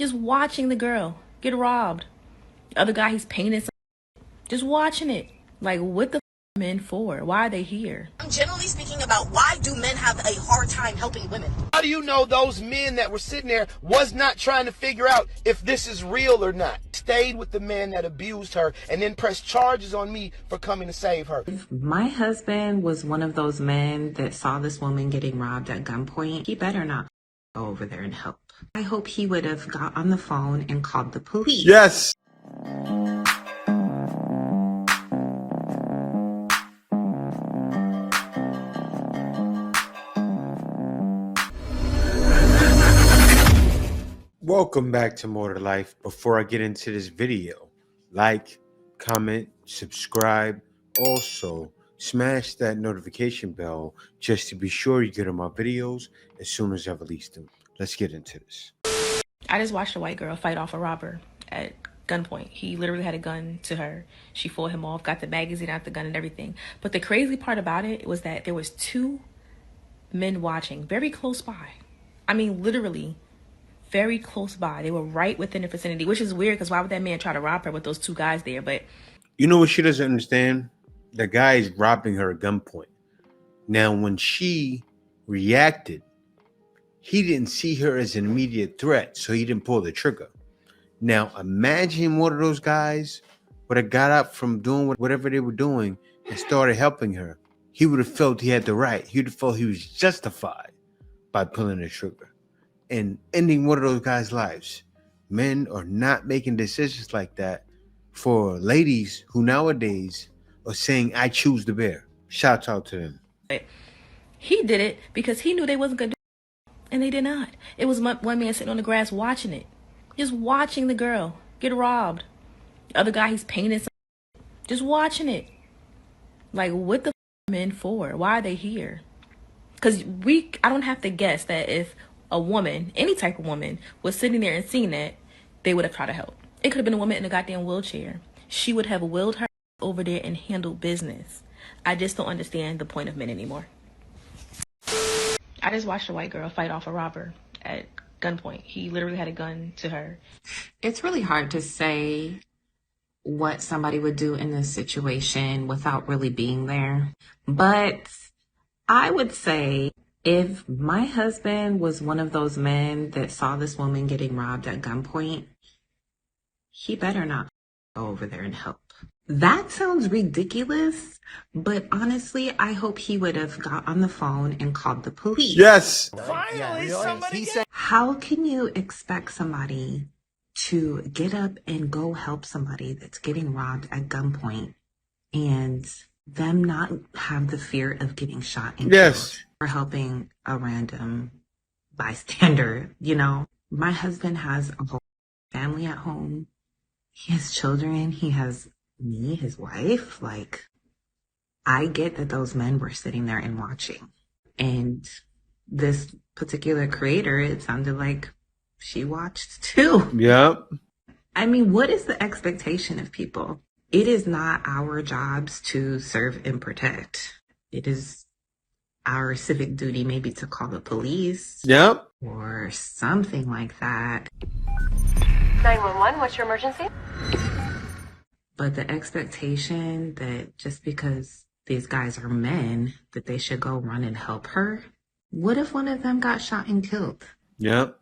Just watching the girl get robbed. The other guy, he's painting. Just watching it. Like, what the men for? Why are they here? I'm generally speaking about why do men have a hard time helping women? How do you know those men that were sitting there was not trying to figure out if this is real or not? Stayed with the men that abused her and then pressed charges on me for coming to save her. If my husband was one of those men that saw this woman getting robbed at gunpoint, he better not go over there and help. I hope he would have got on the phone and called the police. Yes. Welcome back to More to Life. Before I get into this video, like, comment, subscribe. Also, smash that notification bell just to be sure you get on my videos as soon as I release them. Let's get into this. I just watched a white girl fight off a robber at gunpoint. He literally had a gun to her. She fought him off, got the magazine out the gun and everything. But the crazy part about it was that there was two men watching very close by. I mean, literally very close by. They were right within the vicinity, which is weird because why would that man try to rob her with those two guys there? But you know what she doesn't understand? The guy is robbing her at gunpoint. Now, when she reacted, he didn't see her as an immediate threat, so he didn't pull the trigger. Now, imagine one of those guys would have got up from doing whatever they were doing and started helping her. He would have felt he had the right. He would have felt he was justified by pulling the trigger and ending one of those guys' lives. Men are not making decisions like that for ladies who nowadays are saying, I choose the bear. Shouts out to them. he did it because he knew they wasn't going to do it, and they did not. It was one man sitting on the grass watching it. Just watching the girl get robbed. The other guy, he's painting. Just watching it. Like, what the men for? Why are they here? Because I don't have to guess that if a woman, any type of woman, was sitting there and seeing that, they would have tried to help. It could have been a woman in a goddamn wheelchair. She would have willed her over there and handled business. I just don't understand the point of men anymore. I just watched a white girl fight off a robber at gunpoint. He literally had a gun to her. It's really hard to say what somebody would do in this situation without really being there. But I would say if my husband was one of those men that saw this woman getting robbed at gunpoint, he better not go over there and help. That sounds ridiculous, but honestly, I hope he would have got on the phone and called the police. Yes. Finally, somebody said. How can you expect somebody to get up and go help somebody that's getting robbed at gunpoint and them not have the fear of getting shot and killed for helping a random bystander? You know, my husband has a whole family at home. He has children. He has me, his wife. Like, I get that those men were sitting there and watching. And this particular creator, it sounded like she watched too. Yep. I mean, what is the expectation of people? It is not our jobs to serve and protect. It is our civic duty maybe to call the police. Yep. Or something like that. 911, what's your emergency? But the expectation that just because these guys are men, that they should go run and help her. What if one of them got shot and killed? Yep.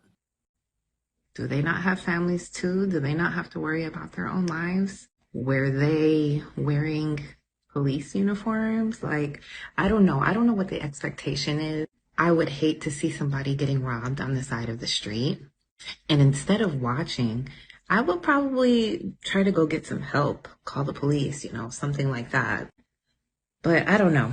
Do they not have families too? Do they not have to worry about their own lives? Were they wearing police uniforms? Like, I don't know. I don't know what the expectation is. I would hate to see somebody getting robbed on the side of the street. And instead of watching, I would probably try to go get some help, call the police, you know, something like that. But I don't know.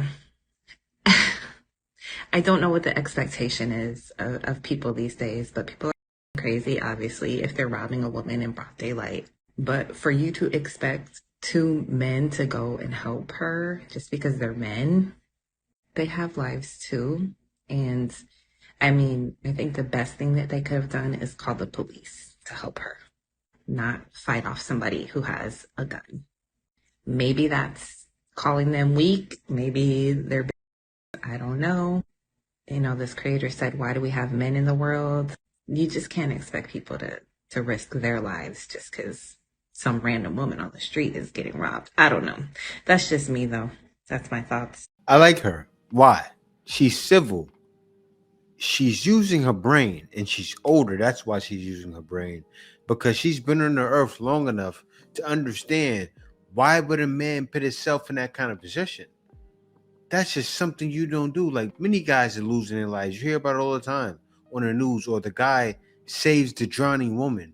I don't know what the expectation is of people these days, but people are crazy, obviously, if they're robbing a woman in broad daylight. But for you to expect two men to go and help her just because they're men, they have lives too. And I mean, I think the best thing that they could have done is call the police to help her, not fight off somebody who has a gun. Maybe that's calling them weak. Maybe they're, I don't know. You know, this creator said, why do we have men in the world? You just can't expect people to to risk their lives just because some random woman on the street is getting robbed. I don't know. That's just me, though. That's my thoughts. I like her. Why? She's civil. She's using her brain, and she's older. That's why she's using her brain, because she's been on the earth long enough to understand why would a man put himself in that kind of position. That's just something you don't do. Like, many guys are losing their lives. You hear about it all the time on the news, or the guy saves the drowning woman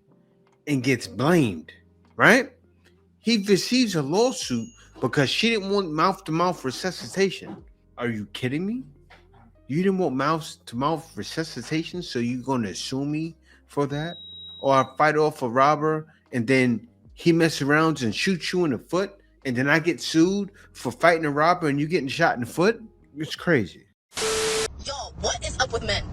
and gets blamed, right? He receives a lawsuit because she didn't want mouth-to-mouth resuscitation. Are you kidding me? You didn't want mouth-to-mouth resuscitation, so you're going to sue me for that? Or I fight off a robber, and then he messes around and shoots you in the foot, and then I get sued for fighting a robber and you getting shot in the foot? It's crazy. Yo, what is up with men?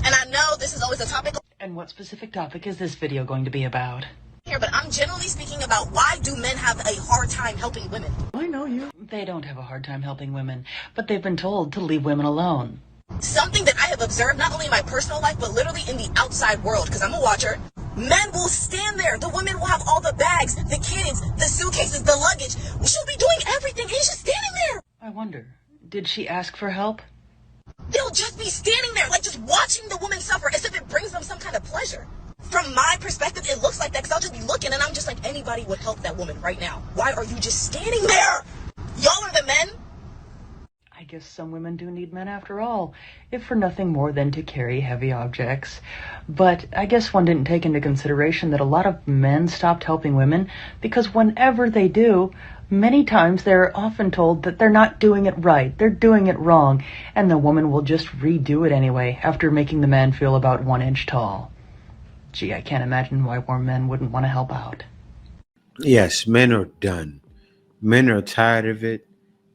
And I know this is always a topic And what specific topic is this video going to be about? here, but I'm generally speaking about why do men have a hard time helping women? I know you. They don't have a hard time helping women, but they've been told to leave women alone. Something that I have observed not only in my personal life, but literally in the outside world, because I'm a watcher. Men will stand there. The women will have all the bags, the kids, the suitcases, the luggage. She'll be doing everything. He's just standing there. I wonder, did she ask for help? They'll just be standing there, like just watching the woman suffer as if it brings them some kind of pleasure. From my perspective, it looks like that, because I'll just be looking and I'm just like, anybody would help that woman right now. Why are you just standing there? Y'all are the men. I guess some women do need men after all, if for nothing more than to carry heavy objects. But I guess one didn't take into consideration that a lot of men stopped helping women because whenever they do, many times they're often told that they're not doing it right, they're doing it wrong, and the woman will just redo it anyway after making the man feel about 1 inch tall. Gee, I can't imagine why more men wouldn't want to help out. Yes, men are done. Men are tired of it.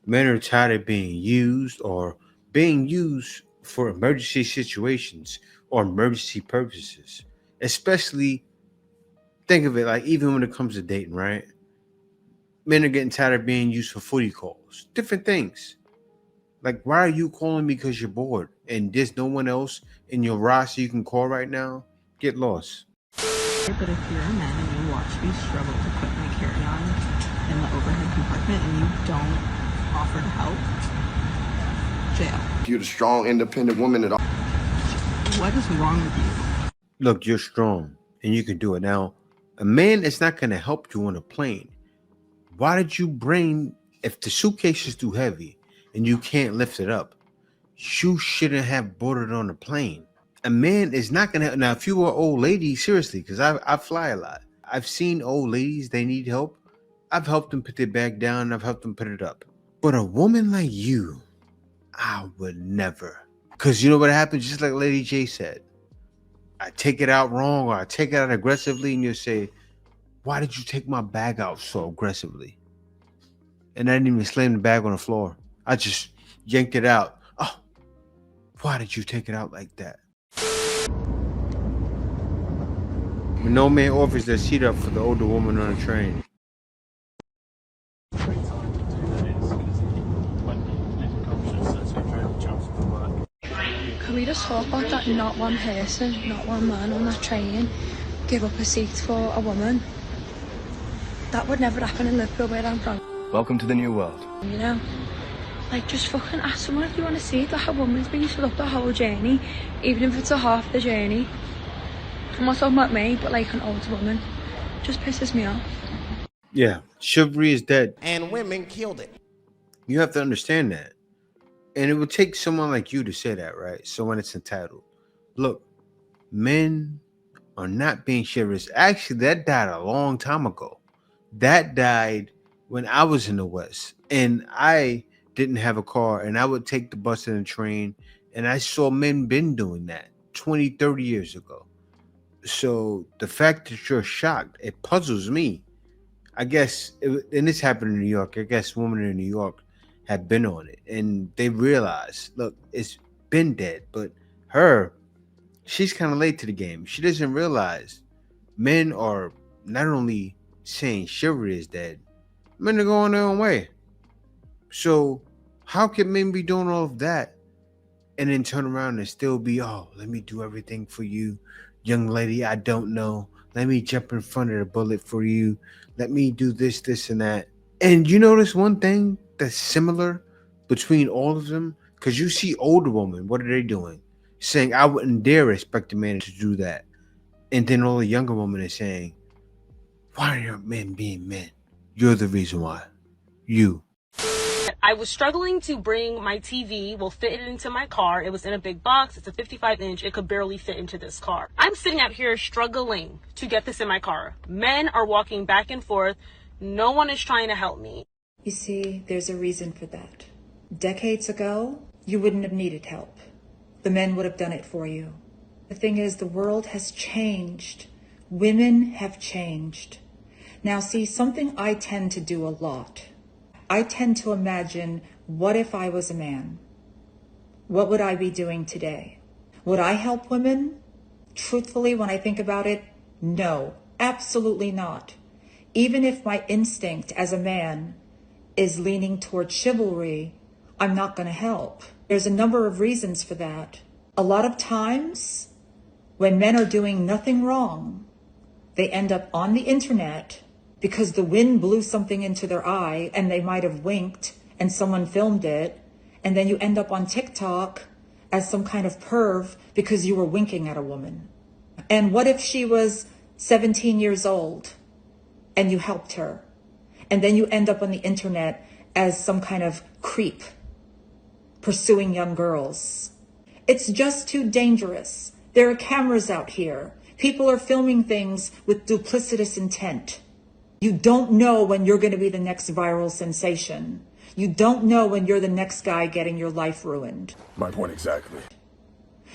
Men are tired of being used, or being used for emergency situations or emergency purposes. Especially, think of it like, even when it comes to dating, right? Men are getting tired of being used for footy calls, different things. Like, why are you calling me because you're bored and there's no one else in your roster you can call right now? Get lost. But if you're a man and you watch me struggle to put my carry-on in the overhead compartment and you don't offer to help, jail. You're the strong, independent woman that. What is wrong with you? Look, you're strong and you can do it. Now, a man is not going to help you on a plane. Why did you bring, if the suitcase is too heavy and you can't lift it up, you shouldn't have brought it on the plane. A man is not going to. Now, if you are old lady, seriously, because I fly a lot. I've seen old ladies, they need help. I've helped them put their bag down. I've helped them put it up. But a woman like you, I would never. Because you know what happens? Just like Lady J said, I take it out wrong, or I take it out aggressively, and you'll say, why did you take my bag out so aggressively? And I didn't even slam the bag on the floor. I just yanked it out. Oh, why did you take it out like that? When no man offers their seat up for the older woman on a train. Can we just talk about that? Not one person, not one man on that train give up a seat for a woman. That would never happen in Liverpool, where I'm from. Welcome to the new world. You know? Like, just fucking ask someone if you want to see it. Like, a woman's been stood up the whole journey, even if it's a half the journey. I'm not talking about me, but like an older woman. Just pisses me off. Yeah, chivalry is dead. And women killed it. You have to understand that. And it would take someone like you to say that, right? Someone that's entitled. Look, men are not being chivalrous. Actually, that died a long time ago. That died when I was in the West. And I didn't have a car. And I would take the bus and the train. And I saw men been doing that 20, 30 years ago. So the fact that you're shocked, it puzzles me. I guess, and this happened in New York. I guess women in New York have been on it, and they realize, look, it's been dead. But her, she's kind of late to the game. She doesn't realize men are not only saying chivalry is dead, men are going their own way. So how can men be doing all of that and then turn around and still be, oh, let me do everything for you, young lady I don't know. Let me jump in front of the bullet for you. Let me do this, this, and that. And you notice one thing that's similar between all of them? Because you see older women, what are they doing? Saying, I wouldn't dare expect a man to do that. And then all the younger women are saying, why aren't men being men? You're the reason why. You. I was struggling to bring my TV, fit it into my car. It was in a big box. It's a 55-inch. It could barely fit into this car. I'm sitting out here struggling to get this in my car. Men are walking back and forth. No one is trying to help me. You see, there's a reason for that. Decades ago, you wouldn't have needed help. The men would have done it for you. The thing is, the world has changed. Women have changed. Now, see, something I tend to do a lot. I tend to imagine, what if I was a man? What would I be doing today? Would I help women? Truthfully, when I think about it, no, absolutely not. Even if my instinct as a man is leaning toward chivalry, I'm not going to help. There's a number of reasons for that. A lot of times, when men are doing nothing wrong, they end up on the internet because the wind blew something into their eye and they might have winked and someone filmed it, and then you end up on TikTok as some kind of perv because you were winking at a woman. And what if she was 17 years old and you helped her? And then you end up on the internet as some kind of creep pursuing young girls. It's just too dangerous. There are cameras out here. People are filming things with duplicitous intent. You don't know when you're going to be the next viral sensation. You don't know when you're the next guy getting your life ruined. My point exactly.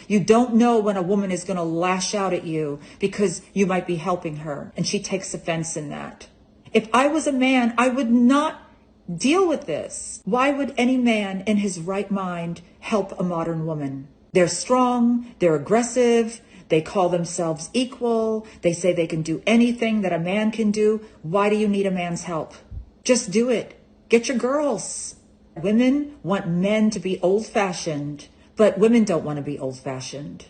You don't know when a woman is going to lash out at you because you might be helping her and she takes offense in that. If I was a man, I would not deal with this. Why would any man in his right mind help a modern woman? They're strong, they're aggressive, they call themselves equal, they say they can do anything that a man can do. Why do you need a man's help? Just do it. Get your girls. Women want men to be old-fashioned, but women don't want to be old-fashioned.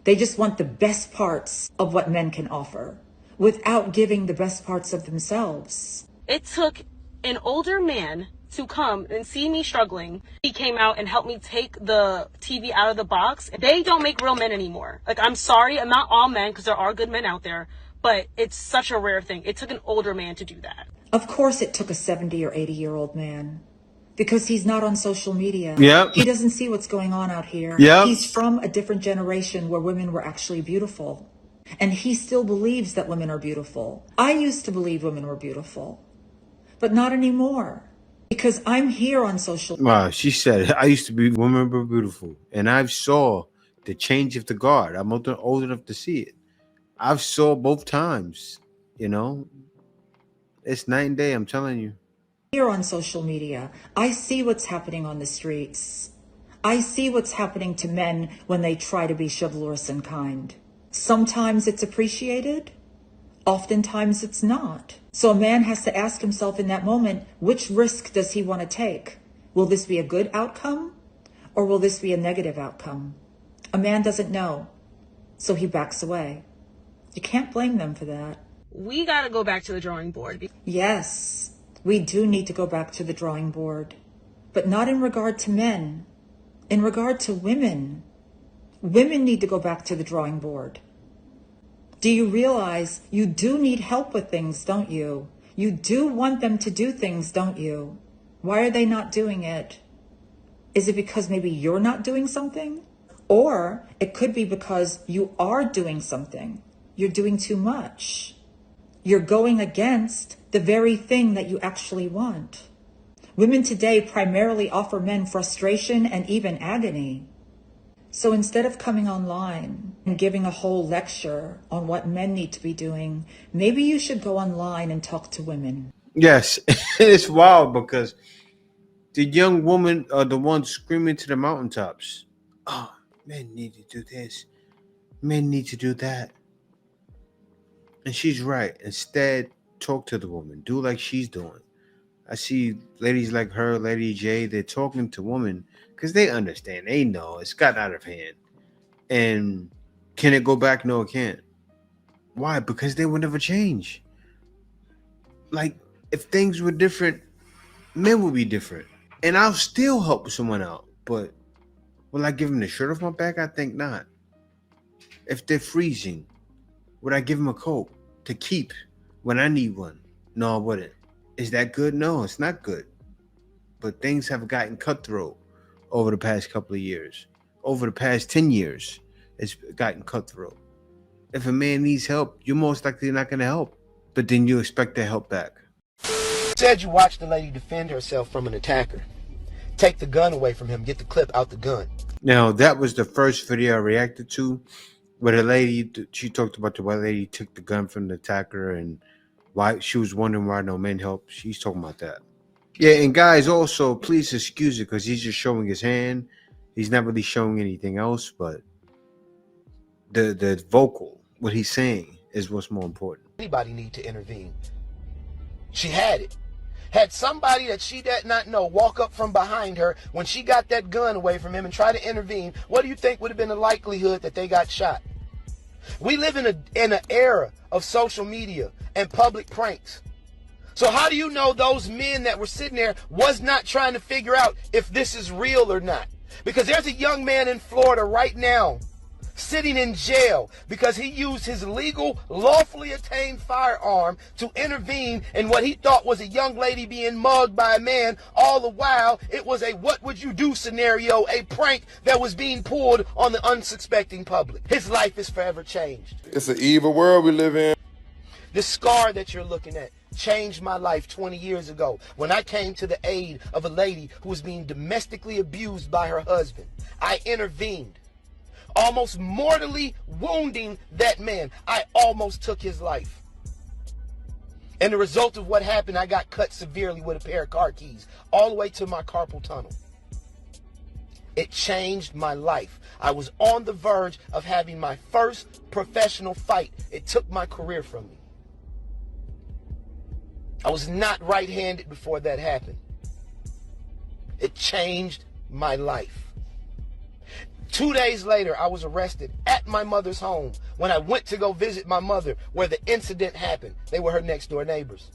They just want the best parts of what men can offer without giving the best parts of themselves. It took an older man to come and see me struggling. He came out and helped me take the TV out of the box. They don't make real men anymore. Like, I'm sorry, I'm not all men, because there are good men out there, but it's such a rare thing. It took an older man to do that. Of course it took a 70 or 80-year-old man, because he's not on social media. Yep. He doesn't see what's going on out here. Yep. He's from a different generation where women were actually beautiful. And he still believes that women are beautiful. I used to believe women were beautiful, but not anymore. Because I'm here on social. Wow, she said, I used to be women were beautiful. And I saw the change of the guard. I'm old enough to see it. I've saw both times, you know. It's night and day, I'm telling you. Here on social media, I see what's happening on the streets. I see what's happening to men when they try to be chivalrous and kind. Sometimes it's appreciated. Oftentimes it's not. So a man has to ask himself in that moment, which risk does he want to take? Will this be a good outcome or will this be a negative outcome? A man doesn't know, so he backs away. You can't blame them for that. We got to go back to the drawing board. Yes, we do need to go back to the drawing board, but not in regard to men. In regard to women. Women need to go back to the drawing board. Do you realize you do need help with things, don't you? You do want them to do things, don't you? Why are they not doing it? Is it because maybe you're not doing something? Or it could be because you are doing something. You're doing too much. You're going against the very thing that you actually want. Women today primarily offer men frustration and even agony. So instead of coming online and giving a whole lecture on what men need to be doing, maybe you should go online and talk to women. Yes, it's wild because the young women are the ones screaming to the mountaintops. Oh, men need to do this. Men need to do that. And she's right. Instead, talk to the woman. Do like she's doing. I see ladies like her, Lady J, they're talking to women because they understand. They know it's gotten out of hand. And can it go back? No, it can't. Why? Because they would never change. Like, if things were different, men would be different. And I'll still help someone out. But will I give them the shirt off my back? I think not. If they're freezing, would I give them a coat to keep when I need one? No, I wouldn't. Is that good? No, it's not good. But things have gotten cutthroat over the past couple of years. Over the past 10 years, it's gotten cutthroat. If a man needs help, you're most likely not going to help. But then you expect that help back. Said you watched the lady defend herself from an attacker. Take the gun away from him. Get the clip out the gun. Now, that was the first video I reacted to, where the lady, she talked about the white lady took the gun from the attacker and why she was wondering why no men help. She's talking about that. Yeah, and guys, also, please excuse it because he's just showing his hand. He's not really showing anything else, but the vocal, what he's saying, is what's more important. Anybody need to intervene. She had it. Had somebody that she did not know walk up from behind her when she got that gun away from him and try to intervene, what do you think would have been the likelihood that they got shot? We live in an era of social media and public pranks. So how do you know those men that were sitting there was not trying to figure out if this is real or not? Because there's a young man in Florida right now sitting in jail because he used his legal, lawfully attained firearm to intervene in what he thought was a young lady being mugged by a man. All the while, it was a what would you do scenario, a prank that was being pulled on the unsuspecting public. His life is forever changed. It's an evil world we live in. The scar that you're looking at changed my life 20 years ago when I came to the aid of a lady who was being domestically abused by her husband. I intervened, almost mortally wounding that man. I almost took his life. And the result of what happened, I got cut severely with a pair of car keys all the way to my carpal tunnel. It changed my life. I was on the verge of having my first professional fight. It took my career from me. I was not right-handed before that happened. It changed my life. 2 days later, I was arrested at my mother's home when I went to go visit my mother where the incident happened. They were her next door neighbors.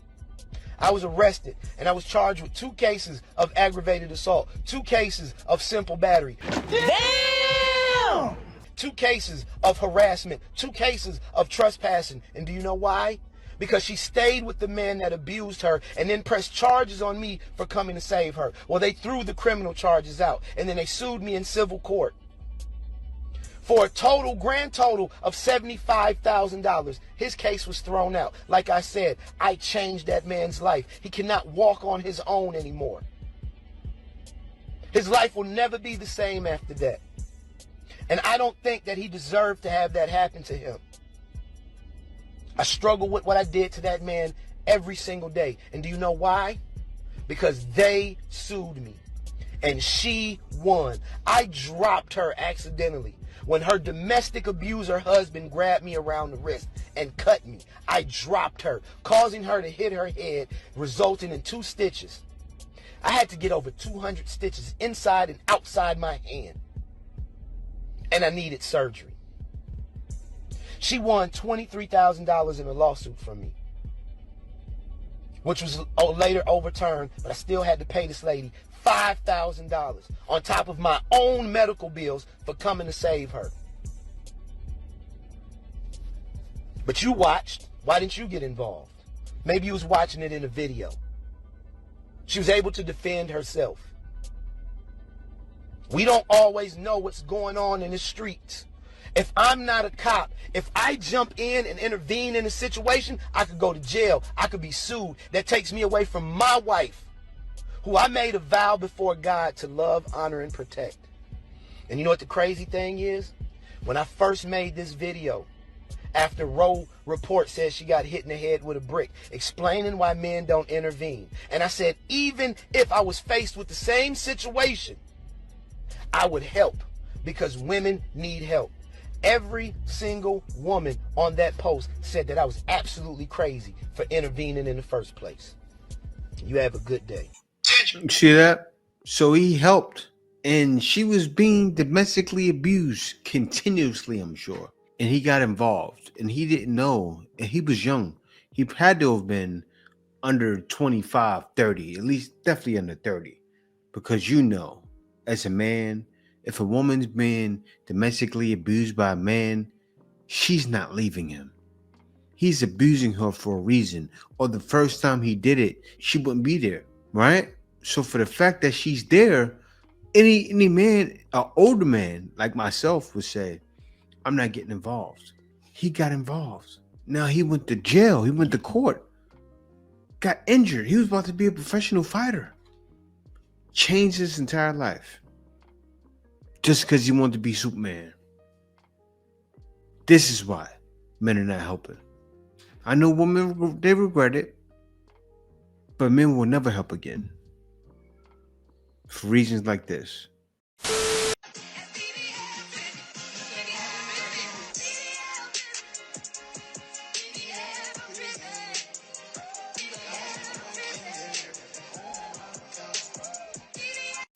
I was arrested and I was charged with 2 cases of aggravated assault, 2 cases of simple battery. Damn! 2 cases of harassment, 2 cases of trespassing. And do you know why? Because she stayed with the man that abused her and then pressed charges on me for coming to save her. Well, they threw the criminal charges out and then they sued me in civil court for a grand total of $75,000. His case was thrown out. Like I said, I changed that man's life. He cannot walk on his own anymore. His life will never be the same after that. And I don't think that he deserved to have that happen to him. I struggle with what I did to that man every single day. And do you know why? Because they sued me. And she won. I dropped her accidentally when her domestic abuser husband grabbed me around the wrist and cut me. I dropped her, causing her to hit her head, resulting in 2 stitches. I had to get over 200 stitches inside and outside my hand. And I needed surgery. She won $23,000 in a lawsuit from me, which was later overturned, but I still had to pay this lady $5,000 on top of my own medical bills for coming to save her. But you watched. Why didn't you get involved? Maybe you was watching it in a video. She was able to defend herself. We don't always know what's going on in the streets. If I'm not a cop, if I jump in and intervene in a situation, I could go to jail. I could be sued. That takes me away from my wife, who I made a vow before God to love, honor, and protect. And you know what the crazy thing is? When I first made this video, after Roe report says she got hit in the head with a brick, explaining why men don't intervene. And I said, even if I was faced with the same situation, I would help because women need help. Every single woman on that post said that I was absolutely crazy for intervening in the first place. You have a good day. See that? So he helped, and she was being domestically abused continuously, I'm sure. and he got involved, and he didn't know, and he was young. He had to have been under 25, 30, at least definitely under 30. Because as a man, if a woman's being domestically abused by a man, she's not leaving him. He's abusing her for a reason. Or the first time he did it, she wouldn't be there, right? So for the fact that she's there, any man, an older man like myself would say, I'm not getting involved. He got involved. Now he went to jail. He went to court. Got injured. He was about to be a professional fighter. Changed his entire life. Just because he wanted to be Superman. This is why men are not helping. I know women, they regret it. But men will never help again. For reasons like this.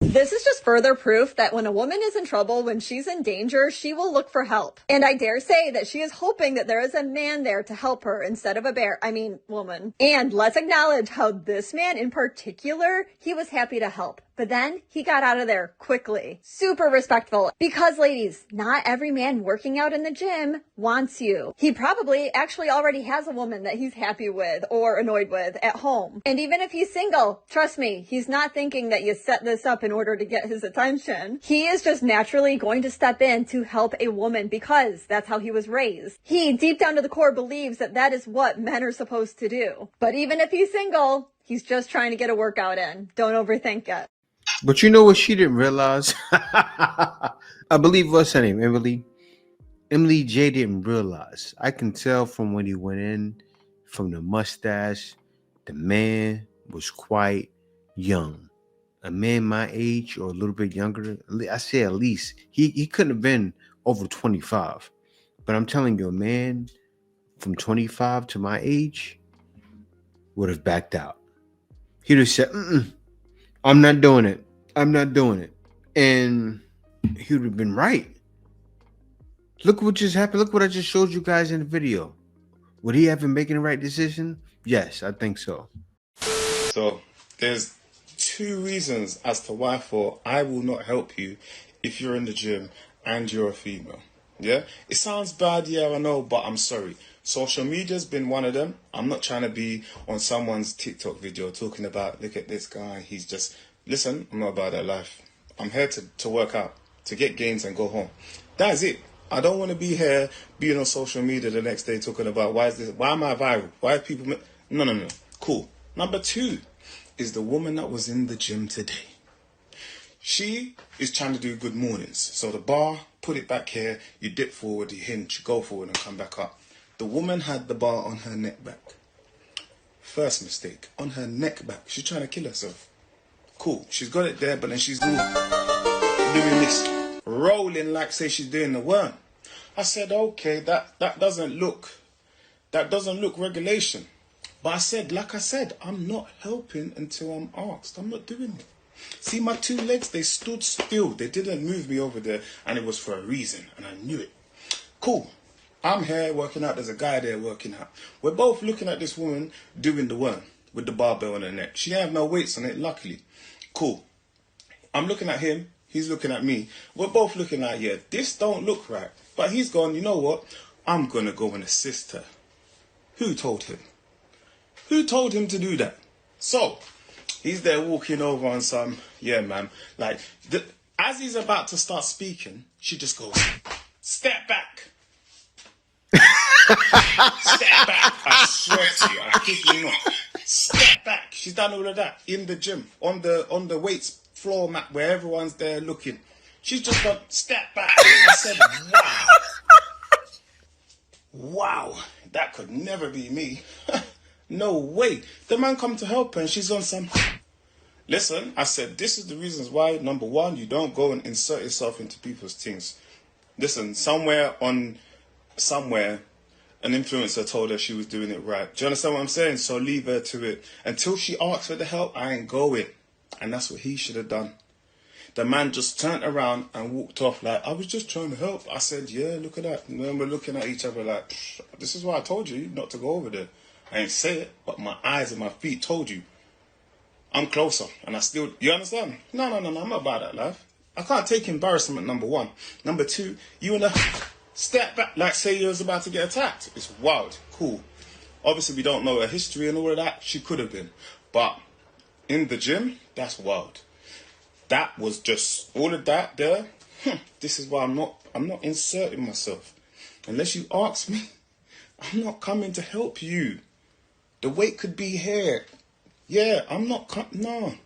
This is just further proof that when a woman is in trouble, when she's in danger, she will look for help. And I dare say that she is hoping that there is a man there to help her instead of a woman. And let's acknowledge how this man in particular, he was happy to help. But then he got out of there quickly. Super respectful. Because ladies, not every man working out in the gym wants you. He probably actually already has a woman that he's happy with or annoyed with at home. And even if he's single, trust me, he's not thinking that you set this up in order to get his attention. He is just naturally going to step in to help a woman because that's how he was raised. He, deep down to the core, believes that that is what men are supposed to do. But even if he's single, he's just trying to get a workout in. Don't overthink it. But you know what she didn't realize? I believe what's her name, Emily. Emily J didn't realize. I can tell from when he went in, from the mustache, the man was quite young. A man my age or a little bit younger, I say at least, he couldn't have been over 25. But I'm telling you, a man from 25 to my age would have backed out. He'd have said, I'm not doing it. I'm not doing it. And he would have been right. Look what just happened. Look what I just showed you guys in the video. Would he have been making the right decision? Yes, I think so. So there's two reasons as to why I will not help you if you're in the gym and you're a female. Yeah? It sounds bad, yeah, I know, but I'm sorry. Social media's been one of them. I'm not trying to be on someone's TikTok video talking about, look at this guy, he's just... Listen, I'm not about that life. I'm here to work out, to get gains and go home. That's it. I don't want to be here being on social media the next day talking about why am I viral? Why are people... No. Cool. Number two is the woman that was in the gym today. She is trying to do good mornings. So the bar, put it back here, you dip forward, you hinge, you go forward and come back up. The woman had the bar on her neck back. First mistake, on her neck back. She's trying to kill herself. Cool, she's got it there, but then she's doing this, rolling like say she's doing the worm. I said, okay, that doesn't look regulation. But like I said, I'm not helping until I'm asked. I'm not doing it. See, my two legs, they stood still. They didn't move me over there, and it was for a reason, and I knew it. Cool. I'm here working out. There's a guy there working out. We're both looking at this woman doing the worm with the barbell on her neck. She didn't have no weights on it, luckily. Cool. I'm looking at him. He's looking at me. We're both looking at, yeah, this don't look right. But he's gone, you know what? I'm going to go and assist her. Who told him? Who told him to do that? So, he's there walking over on some, yeah, man. Like, as he's about to start speaking, she just goes, step back. Step back. I swear to you, I kid you not. Step back. She's done all of that in the gym, on the weights floor mat where everyone's there looking. She's just gone, step back. I said, wow. Wow, that could never be me. No way. The man come to help her and she's on some... Listen, I said, this is the reasons why, number one, you don't go and insert yourself into people's things. Listen, somewhere, an influencer told her she was doing it right. Do you understand what I'm saying? So leave her to it. Until she asks for the help, I ain't going. And that's what he should have done. The man just turned around and walked off like, I was just trying to help. I said, yeah, look at that. And then we're looking at each other like, this is why I told you not to go over there. I ain't say it, but my eyes and my feet told you. I'm closer, and I still, you understand? No, I'm not about that life. I can't take embarrassment, number one. Number two, you in a step back, like say you was about to get attacked. It's wild, cool. Obviously, we don't know her history and all of that. She could have been. But in the gym, that's wild. That was just, all of that there, this is why I'm not inserting myself. Unless you ask me, I'm not coming to help you. The weight could be here. Yeah, I'm not no.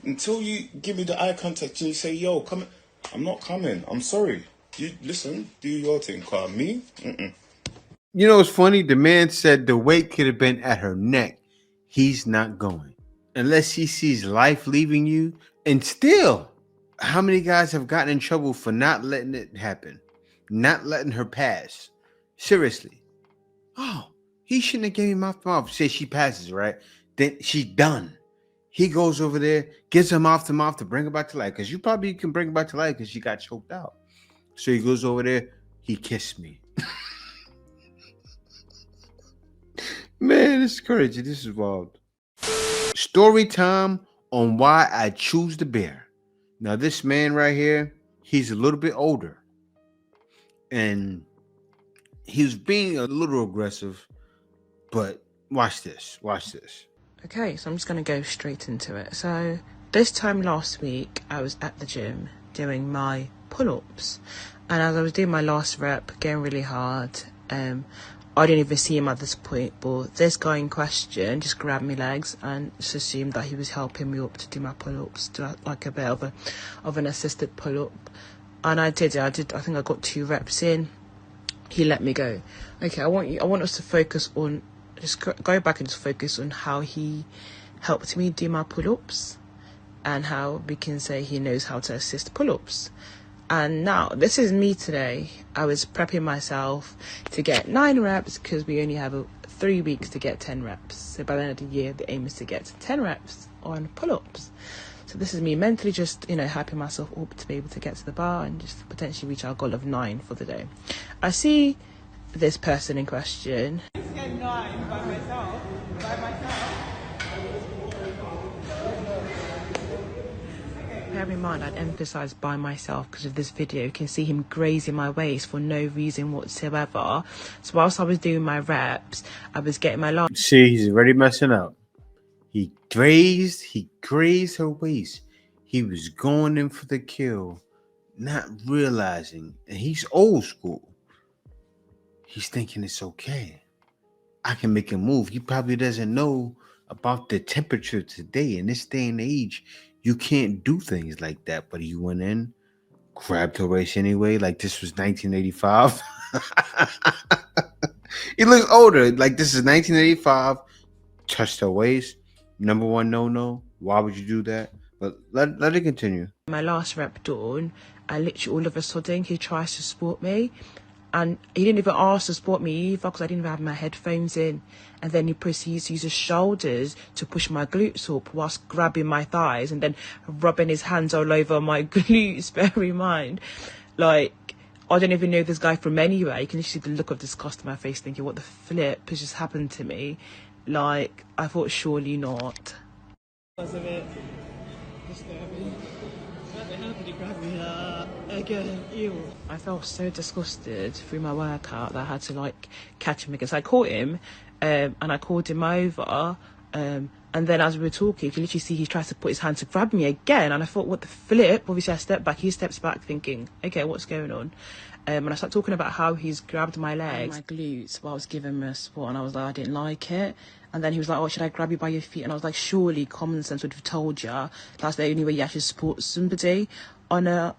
Until you give me the eye contact and you say, yo, come, I'm not coming. I'm sorry. You listen, do your thing. Call me. You know what's funny? The man said the weight could have been at her neck. He's not going. Unless he sees life leaving you. And still, how many guys have gotten in trouble for not letting it happen? Not letting her pass? Seriously. Oh, he shouldn't have given me mouth to mouth. Say she passes, right? Then she's done. He goes over there, gives her mouth to bring her back to life. Because you probably can bring her back to life because she got choked out. So he goes over there. He kissed me. Man, it's crazy. This is wild. Story time on why I choose the bear. Now, this man right here, he's a little bit older. And he was being a little aggressive. But watch this. Watch this. Okay, so I'm just going to go straight into it. So this time last week, I was at the gym doing my pull-ups. And as I was doing my last rep, getting really hard, I didn't even see him at this point, but this guy in question just grabbed my legs and just assumed that he was helping me up to do my pull-ups, to like a bit of an assisted pull-up. And I did it. I think I got 2 reps in. He let me go. Okay, I want us to focus on, just go back and just focus on how he helped me do my pull-ups and how we can say he knows how to assist pull-ups. And now, this is me today. I was prepping myself to get 9 reps because we only have 3 weeks to get 10 reps. So by the end of the year, the aim is to get 10 reps on pull-ups. So this is me mentally just, hyping myself up to be able to get to the bar and just potentially reach our goal of 9 for the day. I see this person in question. I used to get 9 by myself. Bear in mind, I'd emphasise by myself because of this video. You can see him grazing my waist for no reason whatsoever. So whilst I was doing my reps, I was getting my last. See, he's already messing up. He grazed her waist. He was going in for the kill, not realizing, and he's old school. He's thinking it's okay. I can make a move. He probably doesn't know about the temperature today. In this day and age, you can't do things like that. But he went in, grabbed her waist anyway, like this was 1985. He looks older. Like this is 1985. Touched her waist. Number one no. Why would you do that? But let it continue. My last rep done, and literally all of a sudden he tries to sport me. And he didn't even ask to spot me either because I didn't even have my headphones in. And then he proceeds to use his shoulders to push my glutes up whilst grabbing my thighs and then rubbing his hands all over my glutes, bear in mind. Like, I don't even know this guy from anywhere. You can just see the look of disgust on my face thinking, what the flip has just happened to me? Like, I thought surely not. Was a bit disturbing. How did he grab me again? Ew. I felt so disgusted through my workout that I had to catch him again. So I caught him and I called him over and then as we were talking, you can literally see he tries to put his hand to grab me again, and I thought, what the flip? Obviously I stepped back, he steps back thinking, okay, what's going on? And I started talking about how he's grabbed my legs and my glutes while I was giving him a spot, and I was like, I didn't like it. And then he was like, oh, should I grab you by your feet? And I was like, surely common sense would have told you that's the only way you actually support somebody on a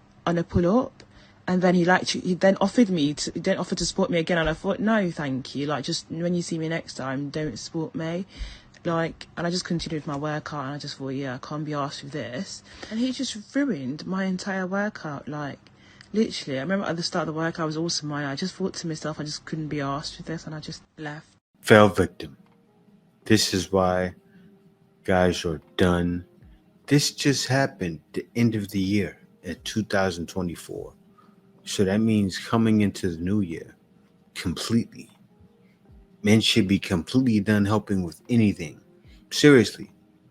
pull-up. And then he then offered to support me again, and I thought, no, thank you. Like, just when you see me next time, don't support me. Like, and I just continued my workout, and I just thought, yeah, I can't be arsed with this. And he just ruined my entire workout. Like, literally, I remember at the start of the workout, I was all smiling. I just thought to myself, I just couldn't be arsed with this, and I just left. Fell victim. This is why guys are done. This just happened the end of the year. at 2024. So that means coming into the new year completely. Men should be completely done helping with anything. Seriously.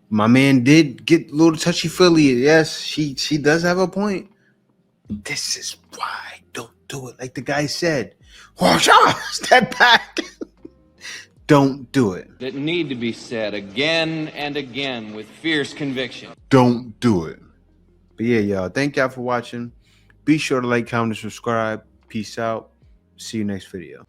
My man did get a little touchy-feely. Yes, she does have a point. This is why don't do it. Like the guy said, wash off, step back. Don't do it. That need to be said again and again with fierce conviction. Don't do it. But yeah, y'all, thank y'all for watching. Be sure to like, comment, and subscribe. Peace out. See you next video.